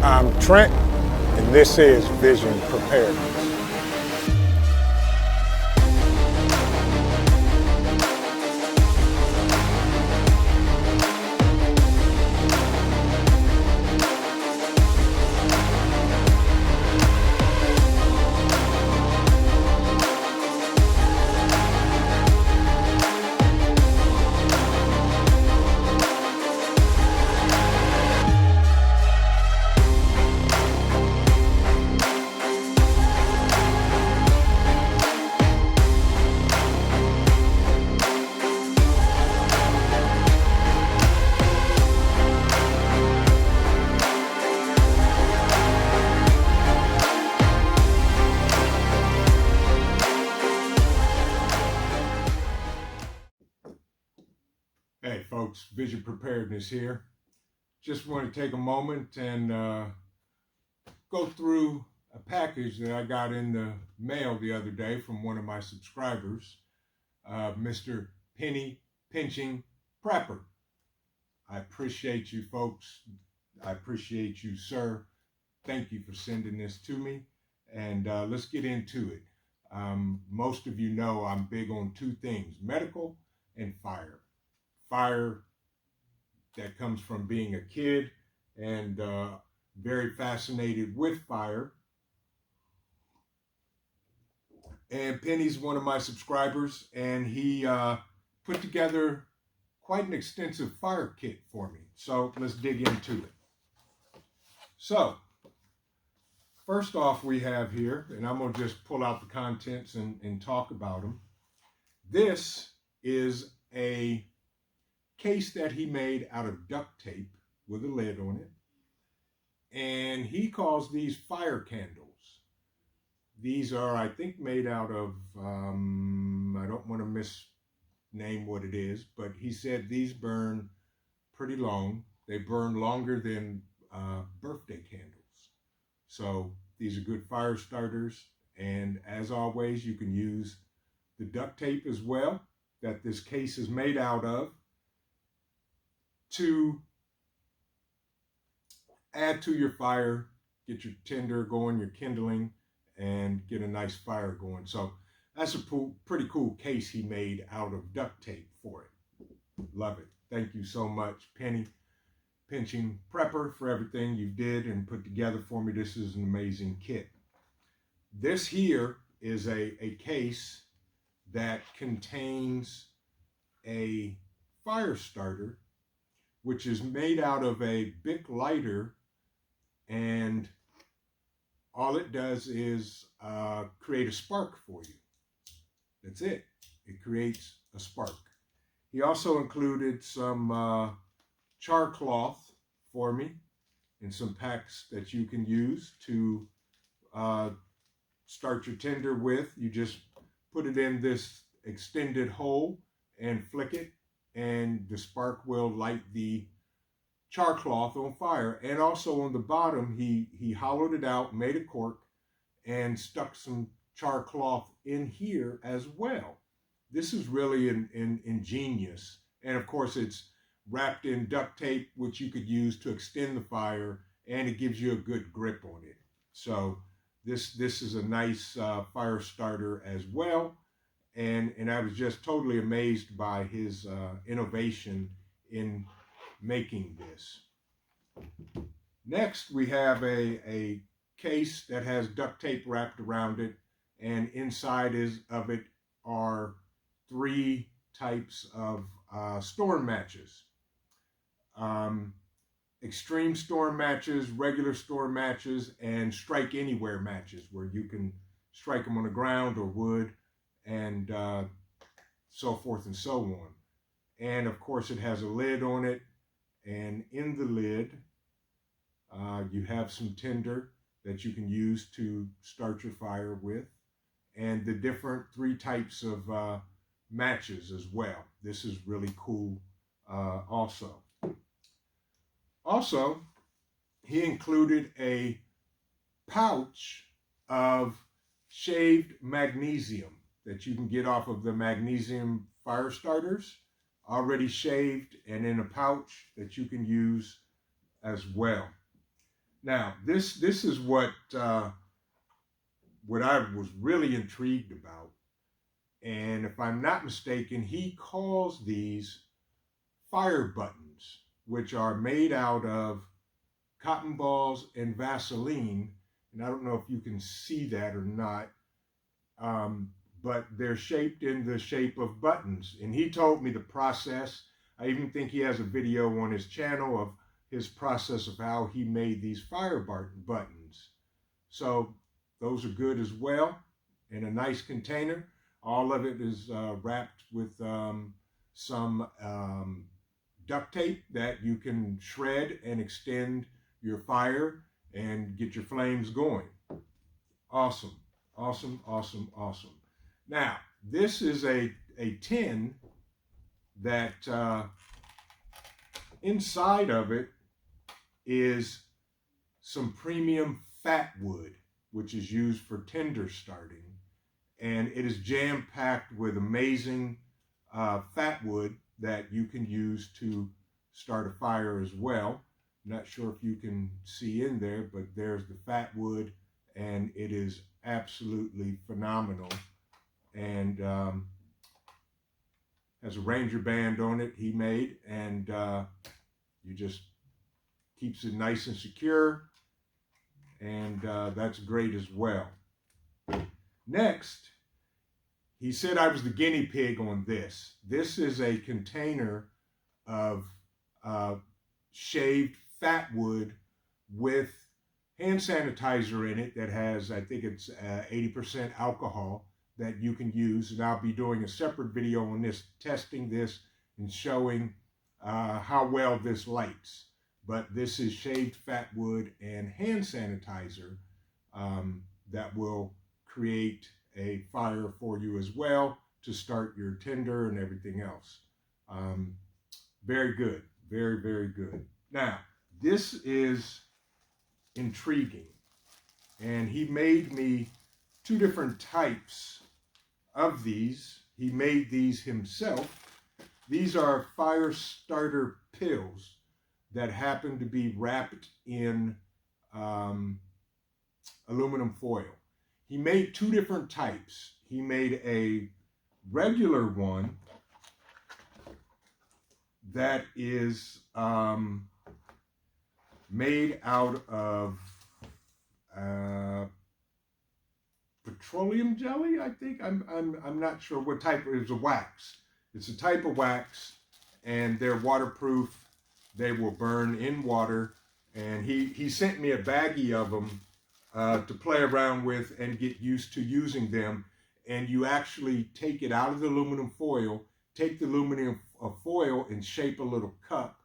I'm Trent, and this is Vision Preparedness. Hey folks, Vision Preparedness here. Just want to take a moment and go through a package that I got in the mail the other day from one of my subscribers, Mr. Penny Pinching Prepper. I appreciate you folks. I appreciate you, sir. Thank you for sending this to me. And let's get into it. Most of you know I'm big on two things, medical and fire. Fire that comes from being a kid and very fascinated with fire. And Penny's one of my subscribers, and he put together quite an extensive fire kit for me. So let's dig into it. So first off, we have here, and I'm going to just pull out the contents and talk about them. This is a case that he made out of duct tape with a lid on it, and he calls these fire candles. These are, I think, made out of I don't want to misname what it is, but he said these burn pretty long. They burn longer than birthday candles. So these are good fire starters, and as always, you can use the duct tape as well that this case is made out of to add to your fire, get your tinder going, your kindling, and get a nice fire going. So that's a pretty cool case he made out of duct tape for it. Love it. Thank you so much, Penny Pinching Prepper, for everything you did and put together for me. This is an amazing kit. This here is a case that contains a fire starter, which is made out of a Bic lighter, and all it does is create a spark for you. That's it. It creates a spark. He also included some char cloth for me and some packs that you can use to start your tinder with. You just put it in this extended hole and flick it, and the spark will light the char cloth on fire. And also on the bottom, he hollowed it out, made a cork, and stuck some char cloth in here as well. This is really ingenious. And of course, it's wrapped in duct tape, which you could use to extend the fire, and it gives you a good grip on it. So this is a nice fire starter as well. And I was just totally amazed by his innovation in making this. Next, we have a case that has duct tape wrapped around it, and inside of it are three types of storm matches. Extreme storm matches, regular storm matches, and strike anywhere matches, where you can strike them on the ground or wood, and so forth and so on. And of course, it has a lid on it, and in the lid you have some tinder that you can use to start your fire with, and the different three types of matches as well. This is really cool also. Also, he included a pouch of shaved magnesium that you can get off of the magnesium fire starters, already shaved and in a pouch that you can use as well. Now, this is what I was really intrigued about. And if I'm not mistaken, he calls these fire buttons, which are made out of cotton balls and Vaseline. And I don't know if you can see that or not, um, but they're shaped in the shape of buttons. And he told me the process. I even think he has a video on his channel of his process of how he made these fire buttons. So those are good as well, in a nice container. All of it is wrapped with some duct tape that you can shred and extend your fire and get your flames going. Awesome, awesome, awesome, awesome. Now, this is a tin that inside of it is some premium fat wood, which is used for tinder starting. And it is jam-packed with amazing fat wood that you can use to start a fire as well. Not sure if you can see in there, but there's the fat wood, and it is absolutely phenomenal. And has a Ranger band on it he made, and you just keeps it nice and secure, and that's great as well. Next, he said I was the guinea pig on this. This is a container of shaved fat wood with hand sanitizer in it that has, I think it's 80% alcohol that you can use. And I'll be doing a separate video on this, testing this and showing how well this lights. But this is shaved fat wood and hand sanitizer that will create a fire for you as well to start your tinder and everything else. Very good, very, very good. Now, this is intriguing. And he made me 2 different types of these. He made these himself. These are fire starter pills that happen to be wrapped in aluminum foil. He made 2 different types. He made a regular one that is made out of petroleum jelly, I think. I'm not sure what type. It's a wax. It's a type of wax, and they're waterproof. They will burn in water. And he sent me a baggie of them to play around with and get used to using them. And you actually take it out of the aluminum foil, take the aluminum foil and shape a little cup,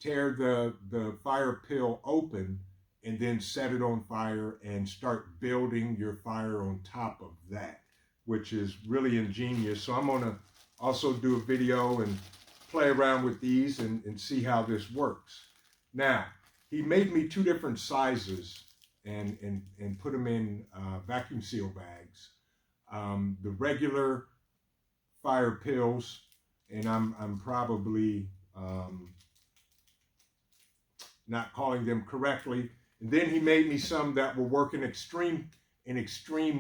tear the fire pill open, and then set it on fire and start building your fire on top of that, which is really ingenious. So I'm gonna also do a video and play around with these and see how this works. Now, he made me 2 different sizes and put them in vacuum seal bags. The regular fire pills, and I'm probably not calling them correctly. And then he made me some that will work in extreme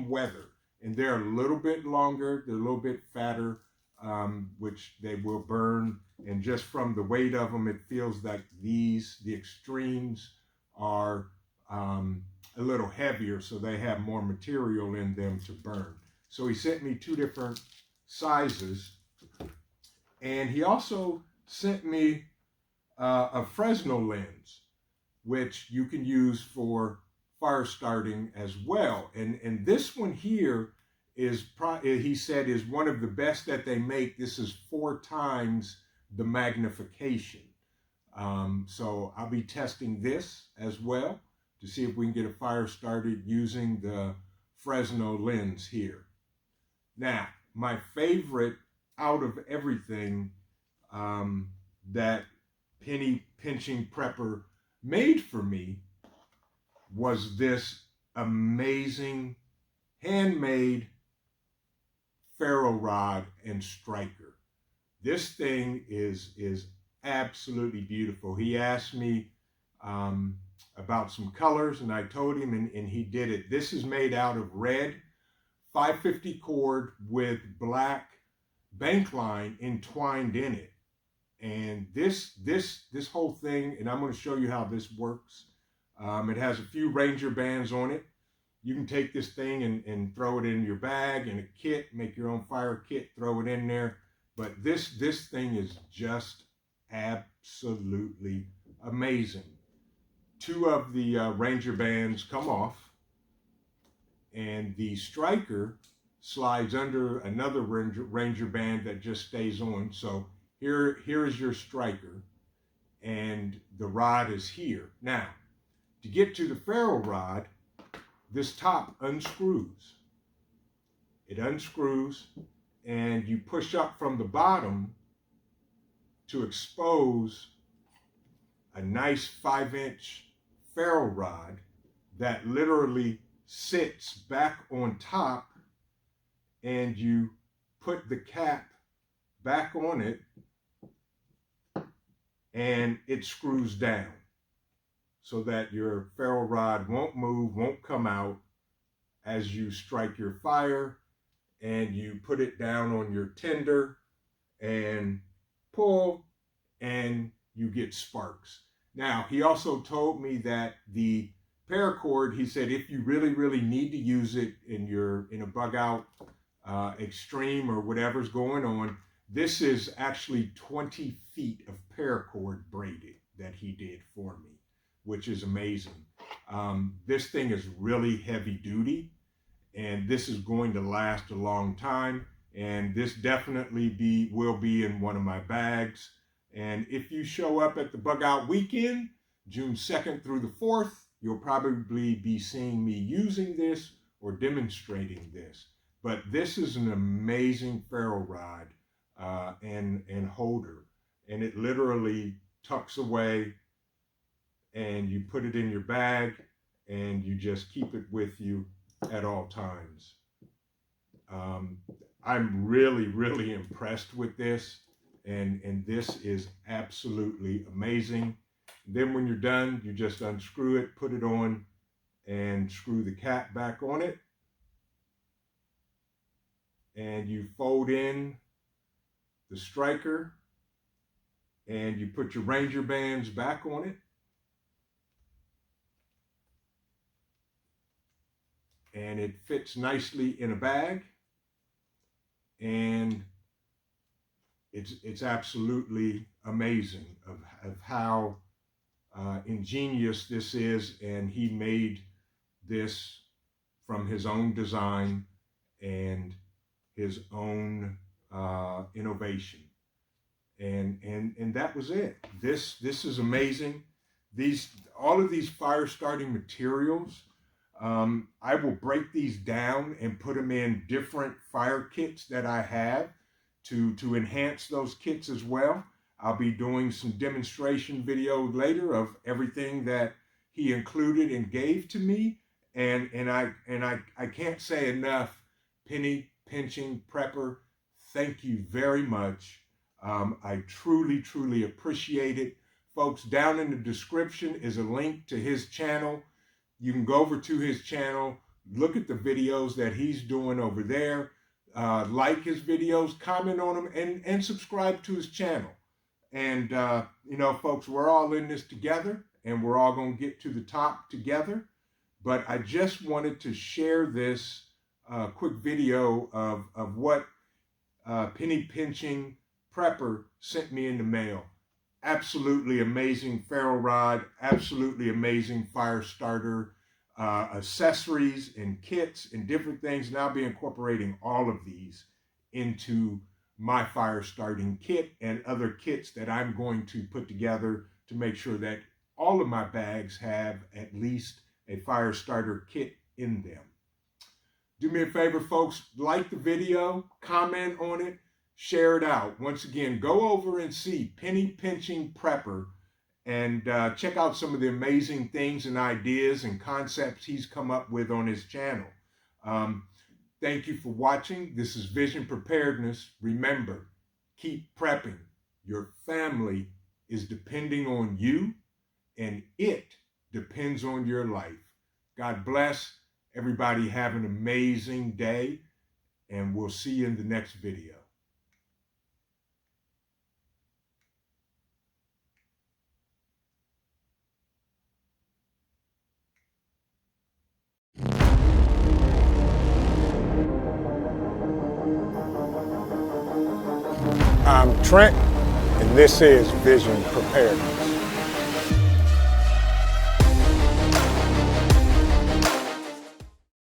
weather, and they're a little bit longer, they're a little bit fatter, which they will burn. And just from the weight of them, it feels like the extremes are a little heavier, so they have more material in them to burn. So he sent me 2 different sizes, and he also sent me a Fresno Lens, which you can use for fire starting as well. And this one here is, he said, is one of the best that they make. This is 4 times the magnification. So I'll be testing this as well to see if we can get a fire started using the Fresno Lens here. Now, my favorite out of everything that penny pinching prepper made for me was this amazing handmade ferro rod and striker. This thing is absolutely beautiful. He asked me about some colors, and I told him, and he did it. This is made out of red 550 cord with black bank line entwined in it. And this whole thing, and I'm going to show you how this works. It has a few Ranger bands on it. You can take this thing and throw it in your bag in a kit, make your own fire kit, throw it in there. But this thing is just absolutely amazing. Two of the Ranger bands come off, and the striker slides under another Ranger band that just stays on. So here is your striker, and the rod is here. Now, to get to the ferrule rod, this top unscrews. It unscrews, and you push up from the bottom to expose a nice 5-inch ferrule rod that literally sits back on top, and you put the cap back on it, and it screws down so that your ferrule rod won't move, won't come out as you strike your fire, and you put it down on your tinder and pull, and you get sparks. Now, he also told me that the paracord, he said, if you really need to use it in a bug out extreme or whatever's going on, this is actually 20 feet of paracord braided that he did for me, which is amazing. This thing is really heavy duty, and this is going to last a long time, and this definitely will be in one of my bags. And if you show up at the bug out weekend, June 2nd through the 4th, you'll probably be seeing me using this or demonstrating this. But this is an amazing ferrule rod and holder, and it literally tucks away, and you put it in your bag, and you just keep it with you at all times. I'm really impressed with this, and this is absolutely amazing. Then when you're done, you just unscrew it, put it on, and screw the cap back on it, and you fold in the striker, and you put your Ranger bands back on it, and it fits nicely in a bag, and it's absolutely amazing of how ingenious this is. And he made this from his own design and his own innovation, and that was it. This is amazing. All of these fire starting materials, I will break these down and put them in different fire kits that I have to enhance those kits as well. I'll be doing some demonstration videos later of everything that he included and gave to me, and I can't say enough, Penny Pinching Prepper, thank you very much. I truly appreciate it. Folks, down in the description is a link to his channel. You can go over to his channel, look at the videos that he's doing over there, like his videos, comment on them, and subscribe to his channel. And, folks, we're all in this together, and we're all going to get to the top together. But I just wanted to share this quick video of what Penny Pinching Prepper sent me in the mail. Absolutely amazing ferrule rod, absolutely amazing fire starter accessories and kits and different things. And I'll be incorporating all of these into my fire starting kit and other kits that I'm going to put together to make sure that all of my bags have at least a fire starter kit in them. Do me a favor, folks, like the video, comment on it, share it out. Once again, go over and see Penny Pinching Prepper and check out some of the amazing things and ideas and concepts he's come up with on his channel. Thank you for watching. This is Vision Preparedness. Remember, keep prepping. Your family is depending on you, and it depends on your life. God bless. Everybody have an amazing day, and we'll see you in the next video. I'm Trent, and this is Vision Preparedness.